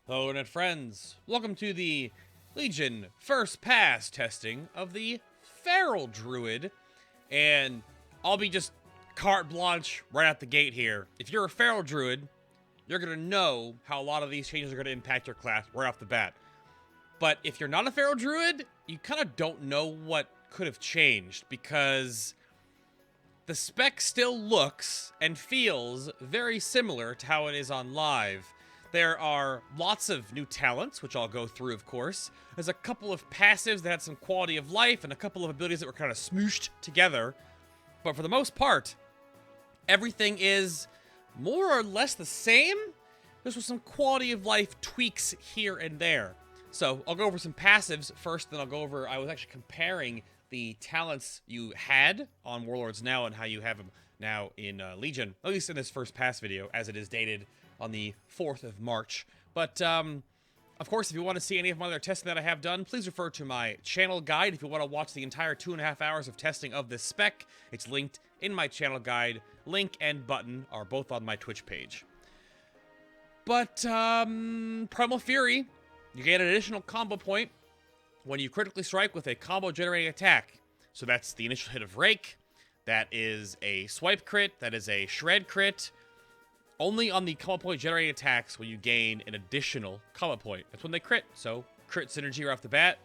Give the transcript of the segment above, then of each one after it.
Hello internet friends, welcome to the Legion First Pass testing of the Feral Druid, and I'll be just carte blanche right out the gate here. If you're a Feral Druid, you're going to know how a lot of these changes are going to impact your class right off the bat. But if you're not a Feral Druid, you kind of don't know what could have changed, because the spec still looks and feels very similar to how it is on live. There are lots of new talents, which I'll go through, of course. There's a couple of passives that had some quality of life, and a couple of abilities that were kind of smooshed together. But for the most part, everything is more or less the same. There's some quality of life tweaks here and there. So I'll go over some passives first, then I'll go over, I was actually comparing the talents you had on Warlords now and how you have them now in Legion, at least in this first pass video, as it is dated on the 4th of March. But, of course, if you want to see any of my other testing that I have done, please refer to my channel guide. If you want to watch the entire 2.5 hours of testing of this spec, it's linked in my channel guide. Link and button are both on my Twitch page. But, Primal Fury, you get an additional combo point when you critically strike with a combo-generating attack. So that's the initial hit of Rake, that is a swipe crit, that is a shred crit. Only on the combo point generating attacks will you gain an additional combo point. That's when they crit, so crit synergy right off the bat.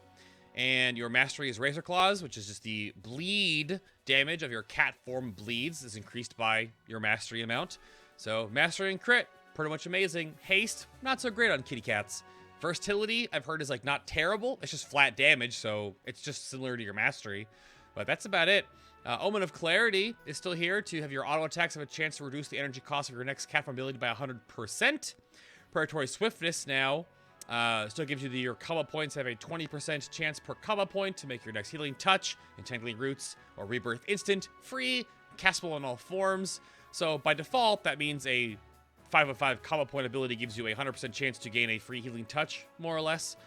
And your mastery is Razor Claws, which is just the bleed damage of your cat form bleeds is increased by your mastery amount. So mastery and crit, pretty much amazing. Haste, not so great on kitty cats. Versatility, I've heard, is like not terrible. It's just flat damage, so it's just similar to your mastery. But that's about it. Omen of Clarity is still here to have your auto attacks have a chance to reduce the energy cost of your next cat form ability by 100%. Predatory Swiftness now still gives you your combo points have a 20% chance per combo point to make your next Healing Touch, Entangling Roots, or Rebirth Instant free, castable in all forms. So by default, that means a 5/5 combo point ability gives you a 100% chance to gain a free Healing Touch, more or less,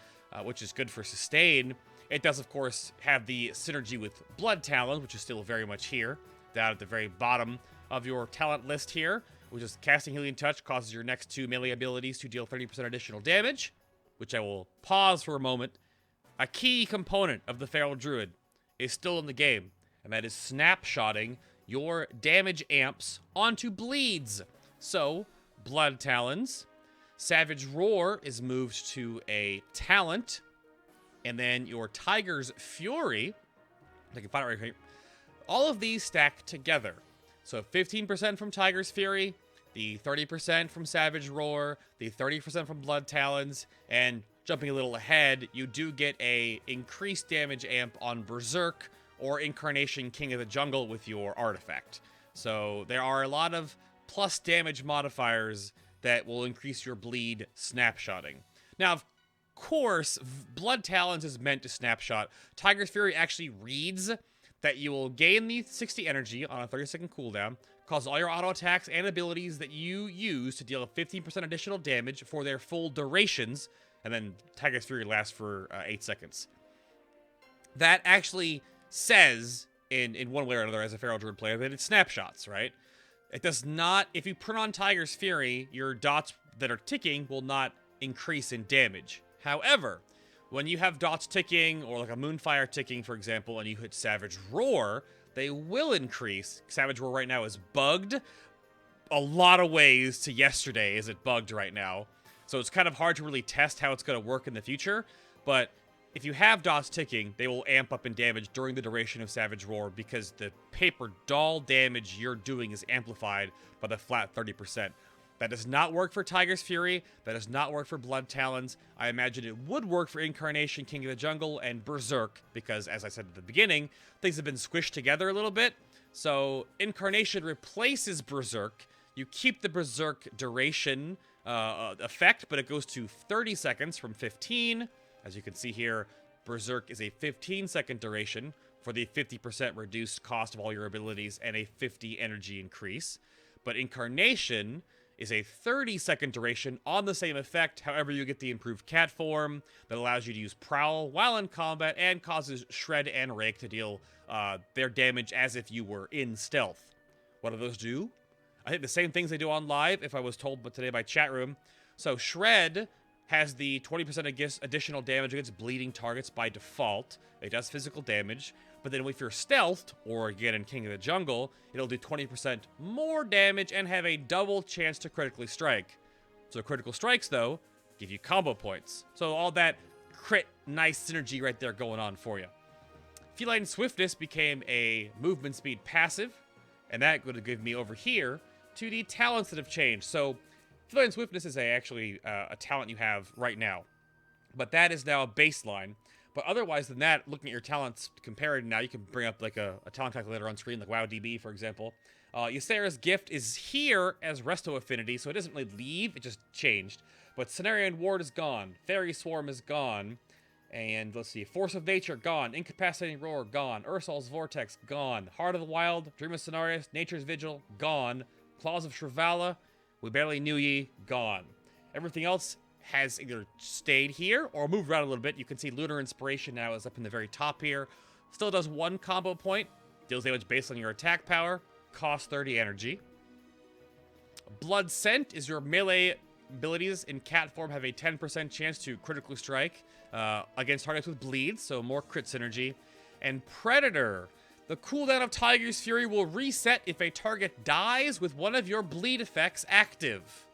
which is good for sustain. It does, of course, have the synergy with Blood Talon, which is still very much here, down at the very bottom of your talent list here, which is casting Healing Touch causes your next 2 melee abilities to deal 30% additional damage, which I will pause for a moment. A key component of the Feral Druid is still in the game, and that is snapshotting your damage amps onto bleeds. So, Blood Talons, Savage Roar is moved to a talent, and then your Tiger's Fury, I can find it right here. All of these stack together. So 15% from Tiger's Fury, the 30% from Savage Roar, the 30% from Blood Talons, and jumping a little ahead, you do get a increased damage amp on Berserk or Incarnation King of the Jungle with your artifact. So there are a lot of plus damage modifiers that will increase your bleed snapshotting. Now, of course, Blood Talons is meant to snapshot. Tiger's Fury actually reads that you will gain the 60 energy on a 30-second cooldown, cause all your auto attacks and abilities that you use to deal 15% additional damage for their full durations, and then Tiger's Fury lasts for 8 seconds. That actually says, in one way or another as a Feral Druid player, that it's snapshots, right? It does not, if you put on Tiger's Fury, your dots that are ticking will not increase in damage. However, when you have dots ticking, or like a Moonfire ticking, for example, and you hit Savage Roar, they will increase. Savage Roar right now is bugged. A lot of ways to yesterday is it bugged right now. So it's kind of hard to really test how it's going to work in the future. But if you have dots ticking, they will amp up in damage during the duration of Savage Roar, because the paper doll damage you're doing is amplified by the flat 30%. That does not work for Tiger's Fury. That does not work for Blood Talons. I imagine it would work for Incarnation King of the Jungle and Berserk, because, as I said at the beginning, things have been squished together a little bit. So Incarnation replaces Berserk. You keep the Berserk duration effect, but it goes to 30 seconds from 15. As you can see here, Berserk is a 15-second duration for the 50% reduced cost of all your abilities and a 50 energy increase. But Incarnation is a 30-second duration on the same effect. However, you get the improved cat form that allows you to use Prowl while in combat and causes Shred and Rake to deal their damage as if you were in stealth. What do those do? I think the same things they do on live, if I was told but today by chat room. So Shred has the 20% additional damage against bleeding targets by default. It does physical damage, but then if you're stealthed, or again in King of the Jungle, it'll do 20% more damage and have a double chance to critically strike. So critical strikes, though, give you combo points. So all that crit, nice synergy right there going on for you. Feline Swiftness became a movement speed passive, and that would give me over here to the talents that have changed. So Feline Swiftness is actually a talent you have right now, but that is now a baseline. But otherwise than that, looking at your talents compared now, you can bring up like a talent calculator on screen, like WoW for example. Ysera's Gift is here as Resto Affinity, so it doesn't really leave, it just changed. But Cenarian Ward is gone, Fairy Swarm is gone, and let's see, Force of Nature, gone, Incapacitating Roar, gone, Ursol's Vortex, gone, Heart of the Wild, Dream of Cenarius, Nature's Vigil, gone, Claws of Shrivala, We Barely Knew Ye, gone. Everything else has either stayed here or moved around a little bit. You can see Lunar Inspiration now is up in the very top here. Still does 1 combo point, deals damage based on your attack power, costs 30 energy. Blood Scent is your melee abilities in cat form have a 10% chance to critically strike against targets with bleed, so more crit synergy. And Predator, the cooldown of Tiger's Fury will reset if a target dies with one of your bleed effects active.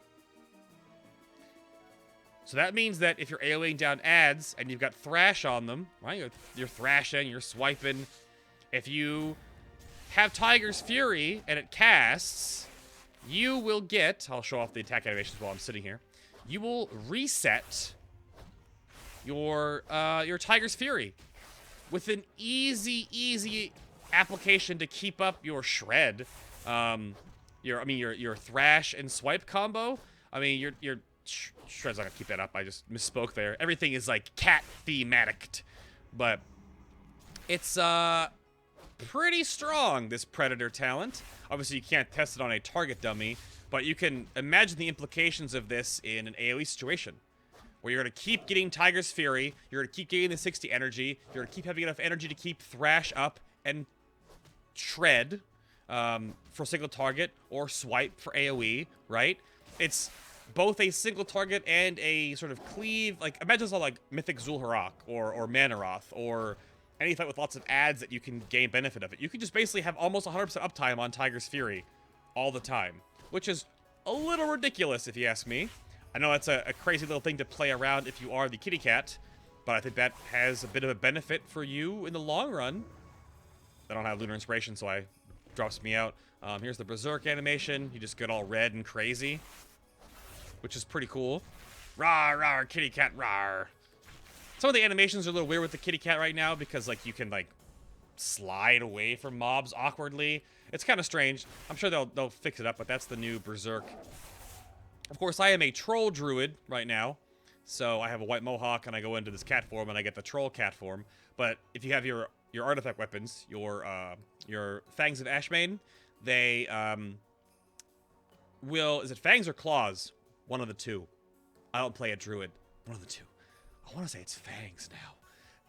So that means that if you're AoEing down ads and you've got Thrash on them, right? You're thrashing, you're swiping. If you have Tiger's Fury and it casts, you will get, I'll show off the attack animations while I'm sitting here. You will reset your Tiger's Fury with an easy application to keep up your shred. Your thrash and swipe combo. I mean, your shred's not gonna keep that up. I just misspoke there. Everything is like cat thematic, but it's pretty strong, this Predator talent. Obviously, you can't test it on a target dummy, but you can imagine the implications of this in an AoE situation, where you're going to keep getting Tiger's Fury, you're going to keep getting the 60 energy, you're going to keep having enough energy to keep Thrash up and Shred for single target, or Swipe for AoE, right? It's both a single target and a sort of cleave, like, imagine it's all like Mythic Zul'Harrak, or Manaroth, or any fight with lots of ads that you can gain benefit of it. You can just basically have almost 100% uptime on Tiger's Fury all the time, which is a little ridiculous if you ask me. I know that's a crazy little thing to play around if you are the kitty cat, but I think that has a bit of a benefit for you in the long run. I don't have Lunar Inspiration, so it drops me out. Here's the Berserk animation. You just get all red and crazy, which is pretty cool. Rawr, rawr, kitty cat, rawr. Some of the animations are a little weird with the kitty cat right now because, like, you can, like, slide away from mobs awkwardly. It's kind of strange. I'm sure they'll fix it up, but that's the new Berserk. Of course, I am a Troll Druid right now, so I have a white mohawk, and I go into this cat form, and I get the Troll cat form. But if you have your artifact weapons, your Fangs of Ashmain, they will... Is it Fangs or Claws? One of the two. I don't play a Druid. One of the two. I want to say it's Fangs now.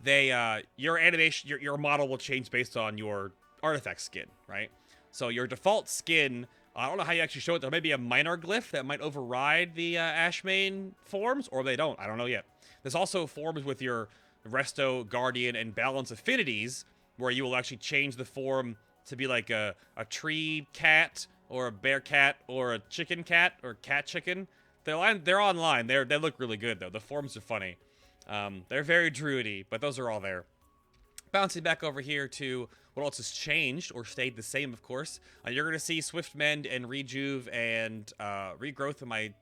They, your animation, your model will change based on your artifact skin, right? So your default skin, I don't know how you actually show it. There may be a minor glyph that might override the Ashmain forms, or they don't. I don't know yet. There's also forms with your Resto, Guardian, and Balance affinities, where you will actually change the form to be like a tree cat, or a bear cat, or a chicken cat, or cat chicken. They're online. They look really good, though. The forms are funny. They're very druidy, but those are all there. Bouncing back over here to what else has changed, or stayed the same, of course. You're going to see Swift Mend and Rejuve and Regrowth in my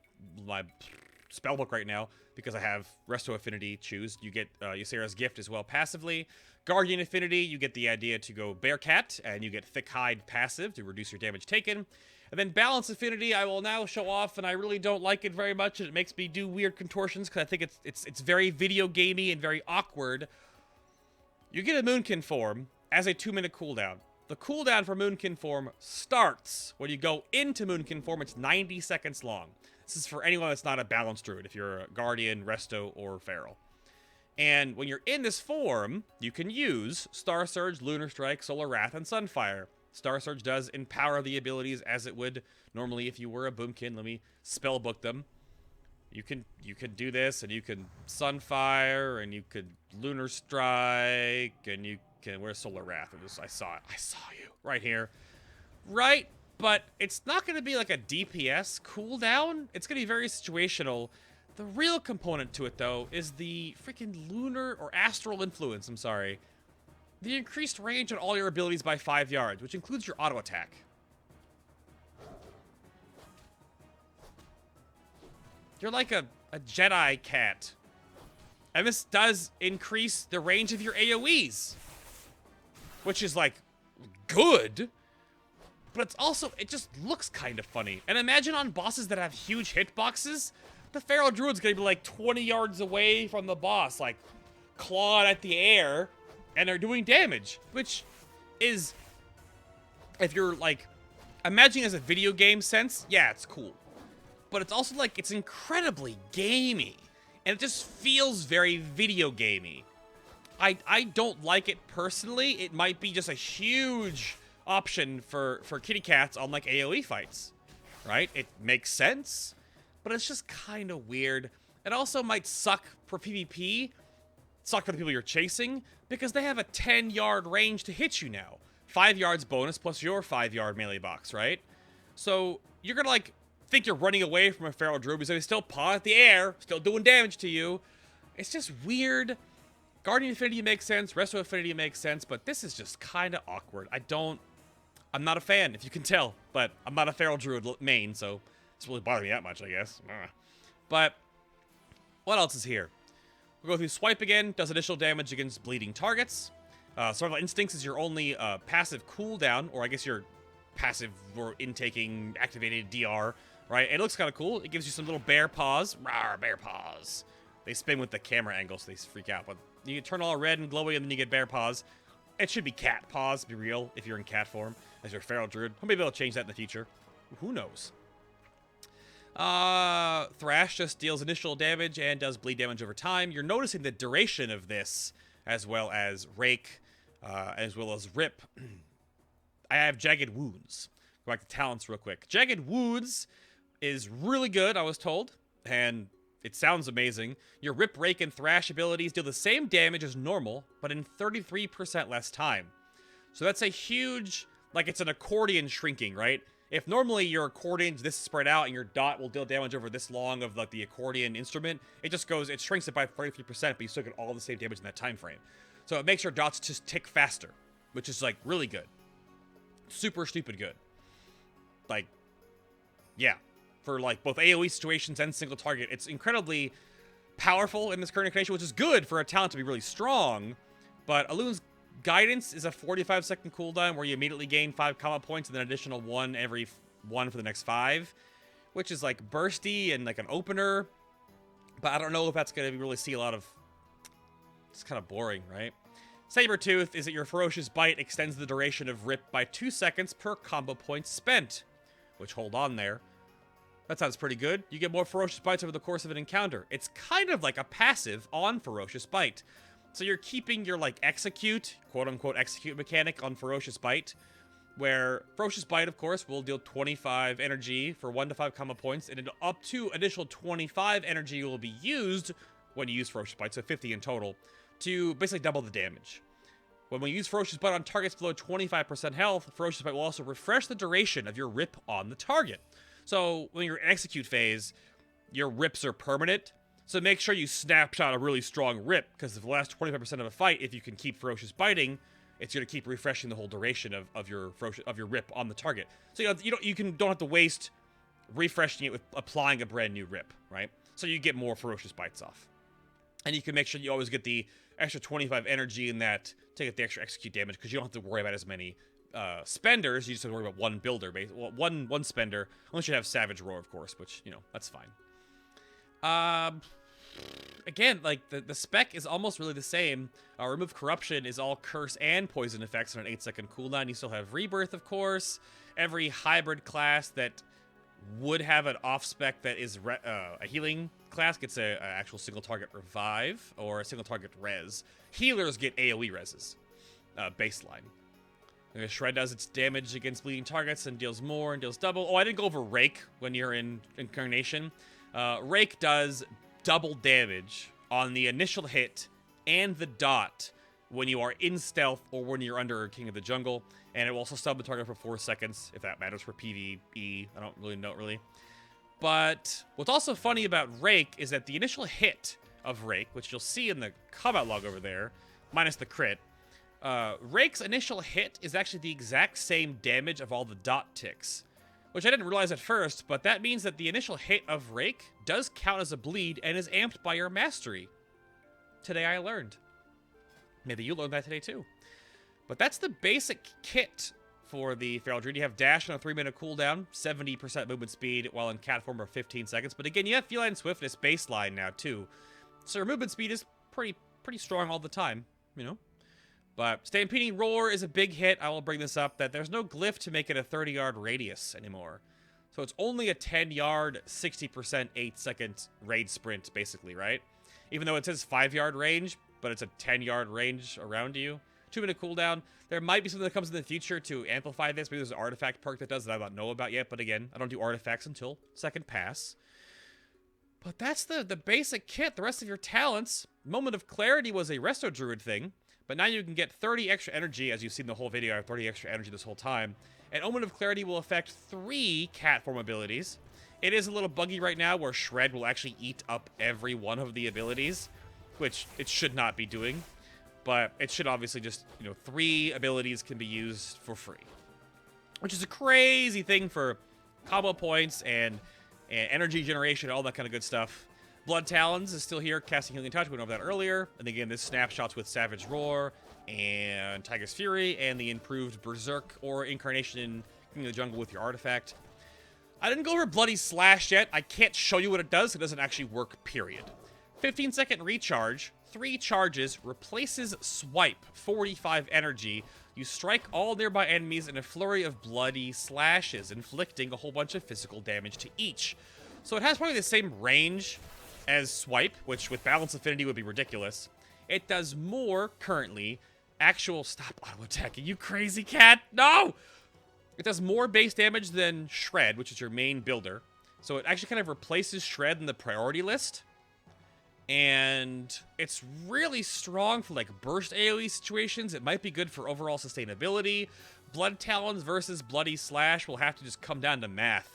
spellbook right now, because I have Resto Affinity choose. You get Ysera's Gift as well passively. Guardian Affinity, you get the idea to go Bearcat, and you get Thick Hide passive to reduce your damage taken. And then Balance Affinity, I will now show off, and I really don't like it very much, and it makes me do weird contortions, because I think it's very video gamey and very awkward. You get a Moonkin form as a 2-minute cooldown. The cooldown for Moonkin form starts when you go into Moonkin form. It's 90 seconds long. This is for anyone that's not a Balanced Druid, if you're a Guardian, Resto, or Feral. And when you're in this form, you can use Star Surge, Lunar Strike, Solar Wrath, and Sunfire. Star Surge does empower the abilities as it would normally if you were a Boomkin. Let me spellbook them. You can do this, and you can Sunfire, and you could Lunar Strike, and you can... Where's Solar Wrath? I saw it. I saw you. Right here. Right? But it's not going to be like a DPS cooldown. It's going to be very situational. The real component to it, though, is the freaking Lunar or Astral Influence, I'm sorry. The increased range on all your abilities by 5 yards, which includes your auto attack. You're like a Jedi cat. And this does increase the range of your AoEs. Which is, like, good. But it's also, it just looks kind of funny. And imagine on bosses that have huge hitboxes, the Feral Druid's gonna be like 20 yards away from the boss, like clawed at the air, and they're doing damage. Which is, if you're like, imagining as a video game sense, yeah, it's cool. But it's also like, it's incredibly gamey. And it just feels very video gamey. I don't like it personally. It might be just a huge option for kitty cats on like AoE fights, right? It makes sense, but it's just kind of weird. It also might suck for PvP, suck for the people you're chasing, because they have a 10-yard range to hit you now. 5 yards bonus plus your 5-yard melee box, right? So you're gonna like think you're running away from a Feral Druid because they still paw at the air, still doing damage to you. It's just weird. Guardian Affinity makes sense, Resto Affinity makes sense, but this is just kind of awkward. I'm not a fan, if you can tell, but I'm not a Feral Druid main, so it's really bothering me that much, I guess. But what else is here? We'll go through Swipe again, does additional damage against bleeding targets. Survival Instincts is your only passive cooldown, or I guess your passive or intaking activated DR, right? It looks kind of cool. It gives you some little bear paws. Rawr, bear paws. They spin with the camera angle, so they freak out. But you can turn all red and glowy, and then you get bear paws. It should be cat paws, to be real, if you're in cat form, as your Feral Druid. Maybe they'll change that in the future. Who knows? Thrash just deals initial damage and does bleed damage over time. You're noticing the duration of this, as well as Rake, as well as Rip. I have Jagged Wounds. Go back to talents real quick. Jagged Wounds is really good, I was told, and it sounds amazing. Your Rip, Rake, and Thrash abilities deal the same damage as normal, but in 33% less time. So that's a huge, like it's an accordion shrinking, right? If normally your accordion's this spread out and your dot will deal damage over this long of like the accordion instrument, it just goes, it shrinks it by 33%, but you still get all the same damage in that time frame. So it makes your dots just tick faster, which is like really good. Super stupid good. Like, yeah. For like both AoE situations and single target, it's incredibly powerful in this current incarnation, which is good for a talent to be really strong. But Alun's Guidance is a 45-second cooldown where you immediately gain 5 combat points and then an additional 1 every 1 for the next 5, which is like bursty and like an opener. But I don't know if that's going to really see a lot of... It's kind of boring, right? Sabertooth is that your Ferocious Bite extends the duration of Rip by 2 seconds per combo point spent, which, hold on there. That sounds pretty good. You get more Ferocious Bites over the course of an encounter. It's kind of like a passive on Ferocious Bite. So you're keeping your, like, execute, quote-unquote execute mechanic on Ferocious Bite, where Ferocious Bite, of course, will deal 25 energy for 1 to 5 combo points, and up to additional 25 energy will be used when you use Ferocious Bite, so 50 in total, to basically double the damage. When we use Ferocious Bite on targets below 25% health, Ferocious Bite will also refresh the duration of your Rip on the target. So when you're in execute phase, your Rips are permanent. So make sure you snapshot a really strong Rip, because for the last 25% of a fight, if you can keep Ferocious Biting, it's going to keep refreshing the whole duration of your Rip on the target. So you don't have to waste refreshing it with applying a brand new Rip, right? So you get more Ferocious Bites off. And you can make sure you always get the extra 25 energy in that to get the extra execute damage, because you don't have to worry about as many spenders. You just have to worry about one builder, well, one spender, unless you have Savage Roar, of course, which, you know, that's fine. Again, like, the spec is almost really the same. Remove Corruption is all curse and poison effects on an 8-second cooldown. You still have Rebirth, of course. Every hybrid class that would have an off-spec that is a healing class gets a actual single-target revive or a single-target res. Healers get AoE reses, baseline. Shred does its damage against bleeding targets and deals more and deals double. Oh, I didn't go over Rake when you're in Incarnation. Rake does double damage on the initial hit and the dot when you are in stealth or when you're under King of the Jungle, and it will also stun the target for 4 seconds, if that matters for PvE. I don't really know, But what's also funny about Rake is that the initial hit of Rake, which you'll see in the combat log over there, minus the crit, Rake's initial hit is actually the exact same damage of all the dot ticks, which I didn't realize at first, but that means that the initial hit of Rake does count as a bleed and is amped by your mastery. Today I learned. Maybe you learned that today too. But that's the basic kit for the Feral Druid. You have dash on a 3-minute cooldown, 70% movement speed while in cat form for 15 seconds. But again, you have feline swiftness baseline now too. So your movement speed is pretty strong all the time, you know? But Stampeding Roar is a big hit. I will bring this up, that there's no glyph to make it a 30-yard radius anymore. So it's only a 10-yard, 60% 8-second raid sprint, basically, right? Even though it says 5-yard range, but it's a 10-yard range around you. 2-minute cooldown. There might be something that comes in the future to amplify this. Maybe there's an artifact perk that does that I don't know about yet. But again, I don't do artifacts until second pass. But that's the basic kit. The rest of your talents. Moment of Clarity was a Resto Druid thing. But now you can get 30 extra energy, as you've seen the whole video. I have 30 extra energy this whole time. And Omen of Clarity will affect 3 cat form abilities. It is a little buggy right now where Shred will actually eat up every one of the abilities, which it should not be doing. But it should obviously just, 3 abilities can be used for free. Which is a crazy thing for combo points and energy generation and all that kind of good stuff. Blood Talons is still here, casting Healing Touch. We went over that earlier. And again, this snapshots with Savage Roar and Tiger's Fury and the improved Berserk or Incarnation in King of the Jungle with your artifact. I didn't go over Bloody Slash yet. I can't show you what it does. It doesn't actually work, period. 15-second recharge, 3 charges, replaces Swipe, 45 energy. You strike all nearby enemies in a flurry of bloody slashes, inflicting a whole bunch of physical damage to each. So it has probably the same range as Swipe, which with Balance Affinity would be ridiculous. It does more, currently, actual... Stop auto-attacking, you crazy cat! No! It does more base damage than Shred, which is your main builder. So it actually kind of replaces Shred in the priority list. And it's really strong for, like, burst AoE situations. It might be good for overall sustainability. Blood Talons versus Bloody Slash will have to just come down to math.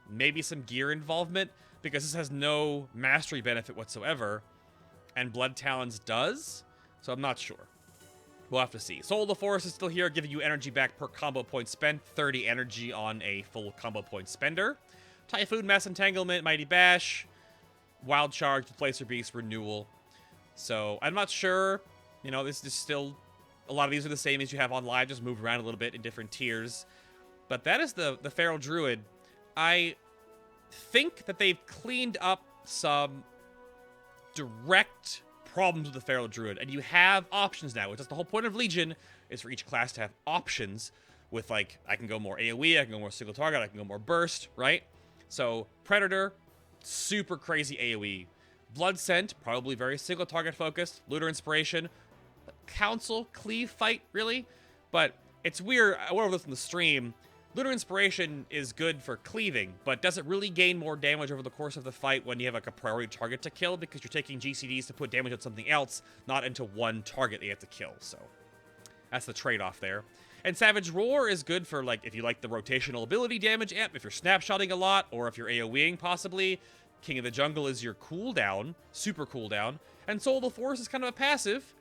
Maybe some gear involvement, because this has no mastery benefit whatsoever. And Blood Talons does, so I'm not sure. We'll have to see. Soul of the Forest is still here, giving you energy back per combo point spent. 30 energy on a full combo point spender. Typhoon, Mass Entanglement, Mighty Bash, Wild Charge, Displacer Beast, Renewal. So, I'm not sure. This is still... A lot of these are the same as you have online, just moved around a little bit in different tiers. But that is the Feral Druid. I think that they've cleaned up some direct problems with the Feral Druid, and you have options now, which is the whole point of Legion, is for each class to have options with, like, I can go more AoE, I can go more single target, I can go more burst, right? So, Predator, super crazy AoE. Blood Scent, probably very single target focused. Looter Inspiration, Council, Cleave Fight, really? But it's weird, I went over this in the stream. Looter Inspiration is good for cleaving, but doesn't really gain more damage over the course of the fight when you have, like, a priority target to kill, because you're taking GCDs to put damage on something else, not into one target that you have to kill, so that's the trade-off there. And Savage Roar is good for, like, if you like the rotational ability damage amp, if you're snapshotting a lot, or if you're AoEing, possibly. King of the Jungle is your cooldown, super cooldown, and Soul of the Forest is kind of a passive.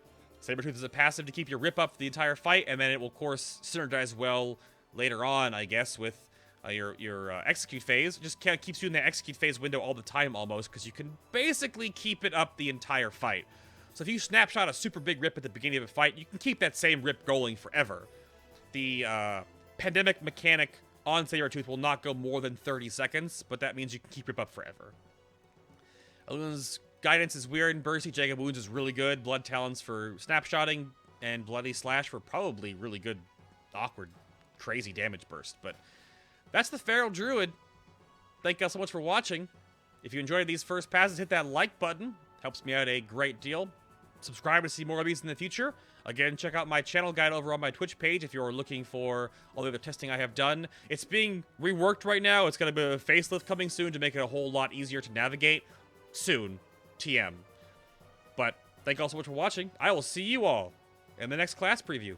Sabretooth is a passive to keep your rip up for the entire fight, and then it will, of course, synergize well later on, I guess, with your execute phase. It just kind of keeps you in the execute phase window all the time, almost, because you can basically keep it up the entire fight. So if you snapshot a super big rip at the beginning of a fight, you can keep that same rip going forever. The pandemic mechanic on Sabretooth will not go more than 30 seconds, but that means you can keep rip up forever. Illumina's Guidance is weird, and Bursty Jagged Wounds is really good. Blood Talons for snapshotting, and Bloody Slash for probably really good, awkward, crazy damage burst. But that's the Feral Druid. Thank you all so much for watching. If you enjoyed these first passes, hit that like button. Helps me out a great deal. subscribe to see more of these in the future. Again, check out my channel guide over on my Twitch page if you're looking for all the other testing I have done. It's being reworked right now. It's going to be a facelift coming soon to make it a whole lot easier to navigate. Soon. TM. But thank you all so much for watching. I will see you all in the next class preview.